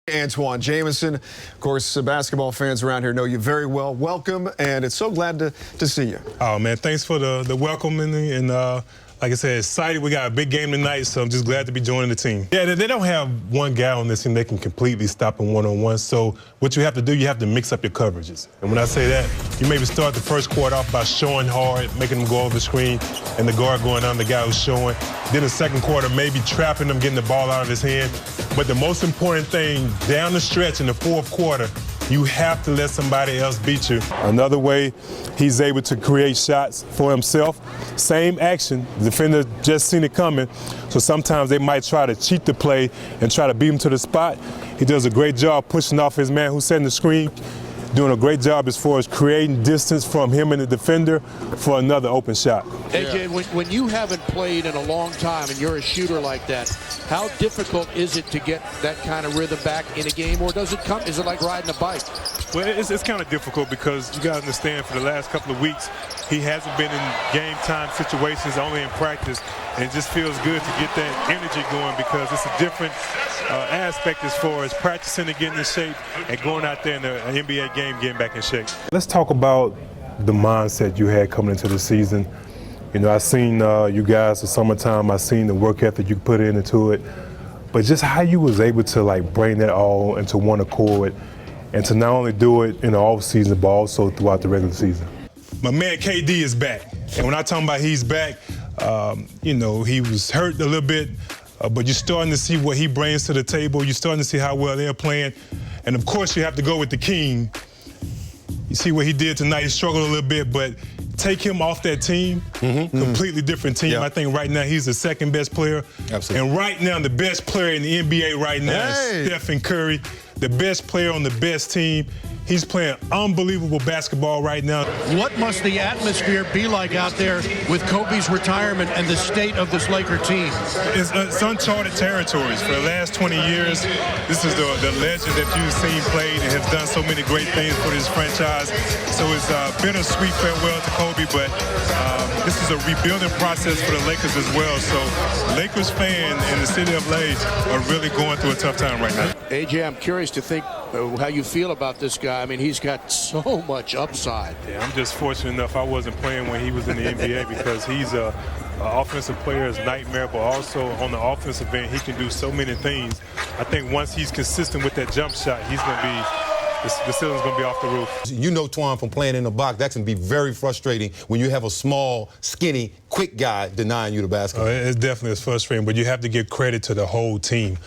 Antawn, Jamison, of course, basketball fans around here know you very well. Welcome, and it's so glad to see you. Oh, man, thanks for the welcoming, and like I said, excited. We got a big game tonight, so I'm just glad to be joining the team. Yeah, they don't have one guy on this team that can completely stop him one-on-one, so what you have to do, you have to mix up your coverages. And when I say that, you maybe start the first quarter off by showing hard, making them go over the screen, and the guard going on the guy who's showing. Then the second quarter, maybe trapping him, getting the ball out of his hand. But the most important thing, down the stretch in the fourth quarter, you have to let somebody else beat you. Another way he's able to create shots for himself, same action, the defender just seen it coming, so sometimes they might try to cheat the play and try to beat him to the spot. He does a great job pushing off his man who's setting the screen, doing a great job as far as creating distance from him and the defender for another open shot. AJ, when you haven't played in a long time and you're a shooter like that, how difficult is it to get that kind of rhythm back in a game, or does it come? Is it like riding a bike? Well, it's kind of difficult because you got to understand for the last couple of weeks, he hasn't been in game time situations, only in practice, and it just feels good to get that energy going because it's a different aspect as far as practicing and getting in shape and going out there in the NBA game getting back in shape. Let's talk about the mindset you had coming into the season. You know, I seen you guys the summertime, I seen the work ethic you put into it, but just how you was able to like bring that all into one accord and to not only do it in the off season but also throughout the regular season. My man KD is back, and when I talk about he's back, you know, he was hurt a little bit, but you're starting to see what he brings to the table. You're starting to see how well they're playing, and of course you have to go with the king. You see what he did tonight. He struggled a little bit, but take him off that team, completely different team. I think right now he's the second best player. Absolutely. And right now the best player in the NBA right now is Stephen Curry, the best player on the best team. He's playing unbelievable basketball right now. What must the atmosphere be like out there with Kobe's retirement and the state of this Laker team? It's uncharted territories. For the last 20 years, this is the legend that you've seen played and has done so many great things for this franchise. So it's been a sweet farewell to Kobe, but this is a rebuilding process for the Lakers as well. So Lakers fans in the city of LA are really going through a tough time right now. AJ, I'm curious to think how you feel about this guy. I mean, he's got so much upside. Yeah, I'm just fortunate enough I wasn't playing when he was in the NBA because he's a offensive player's nightmare, but also on the offensive end, he can do so many things. I think once he's consistent with that jump shot, he's going to be, the ceiling's going to be off the roof. You know, Twan, from playing in the box, that can be very frustrating when you have a small, skinny, quick guy denying you the basketball. It definitely is frustrating, but you have to give credit to the whole team.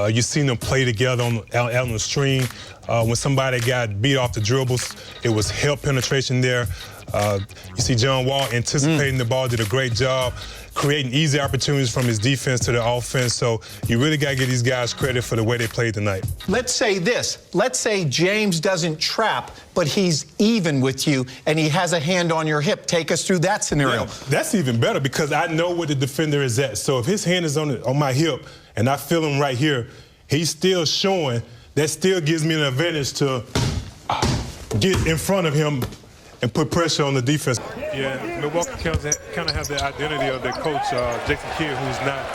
You've seen them play together out on the string. When somebody got beat off the dribbles, it was help penetration there. You see John Wall anticipating the ball, did a great job, creating easy opportunities from his defense to the offense. So you really got to give these guys credit for the way they played tonight. Let's say this. Let's say James doesn't trap, but he's even with you and he has a hand on your hip. Take us through that scenario. Yeah, that's even better because I know where the defender is at. So if his hand is on my hip and I feel him right here, he's still showing. That still gives me an advantage to get in front of him and put pressure on the defense. Yeah, Milwaukee kind of have the identity of their coach, Jason Kidd, who's not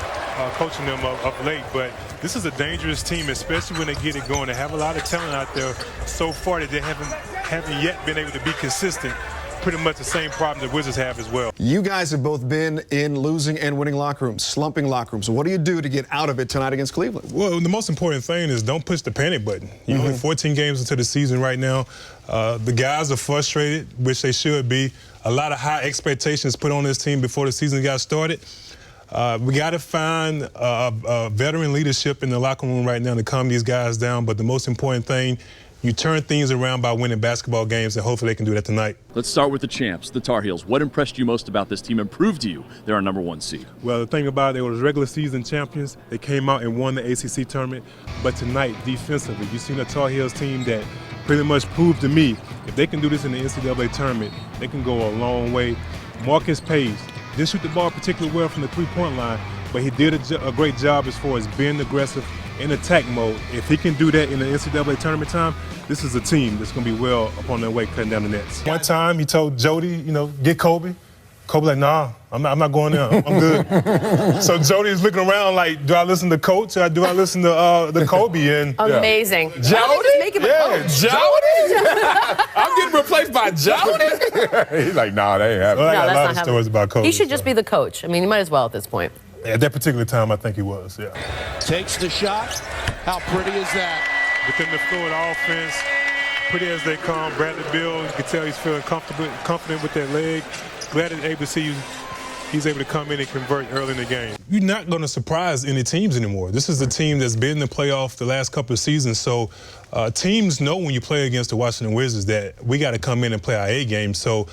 coaching them of late. But this is a dangerous team, especially when they get it going. They have a lot of talent out there so far that they haven't yet been able to be consistent. Pretty much the same problem the Wizards have as well. You guys have both been in losing and winning locker rooms, slumping locker rooms. So what do you do to get out of it tonight against Cleveland? Well, the most important thing is don't push the panic button. You're only 14 games into the season right now. The guys are frustrated, which they should be. A lot of high expectations put on this team before the season got started. We got to find veteran leadership in the locker room right now to calm these guys down. But the most important thing, you turn things around by winning basketball games, and hopefully they can do that tonight. Let's start with the champs, the Tar Heels. What impressed you most about this team and proved to you they're our #1 seed? Well, the thing about it, they were regular season champions. They came out and won the ACC tournament. But tonight, defensively, you've seen a Tar Heels team that pretty much proved to me if they can do this in the NCAA tournament, they can go a long way. Marcus Page didn't shoot the ball particularly well from the three-point line, but he did a great job as far as being aggressive in attack mode. If he can do that in the NCAA tournament time, this is a team that's going to be well up on their way cutting down the nets. One time he told Jody, you know, get Kobe. Kobe like, nah, I'm not going there. I'm good. So Jody's looking around like, do I listen to Coach or do I listen to Kobe? And amazing. Jody? yeah, Jody? I'm getting replaced by Jody? He's like, nah, that ain't happening. Well, I got that's a lot not of happening. stories about Kobe. He should just be the coach. I mean, he might as well at this point. At that particular time, I think he was, yeah. Takes the shot. How pretty is that? Within the fluid offense, pretty as they come, Bradley Beal, you can tell he's feeling confident with that leg. Glad he's able to see he's able to come in and convert early in the game. You're not going to surprise any teams anymore. This is a team that's been in the playoff the last couple of seasons, so teams know when you play against the Washington Wizards that we got to come in and play our A game. So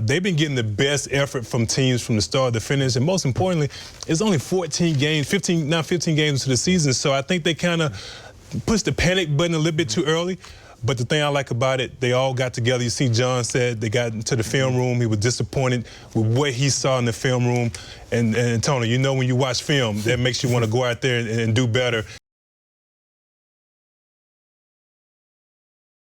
they've been getting the best effort from teams from the start to finish, and most importantly, it's only 14 games, 15 games into the season, so I think they kind of pushed the panic button a little bit too early. But the thing I like about it, they all got together. You see John said they got into the film room. He was disappointed with what he saw in the film room. And Tony, you know when you watch film, that makes you want to go out there and do better.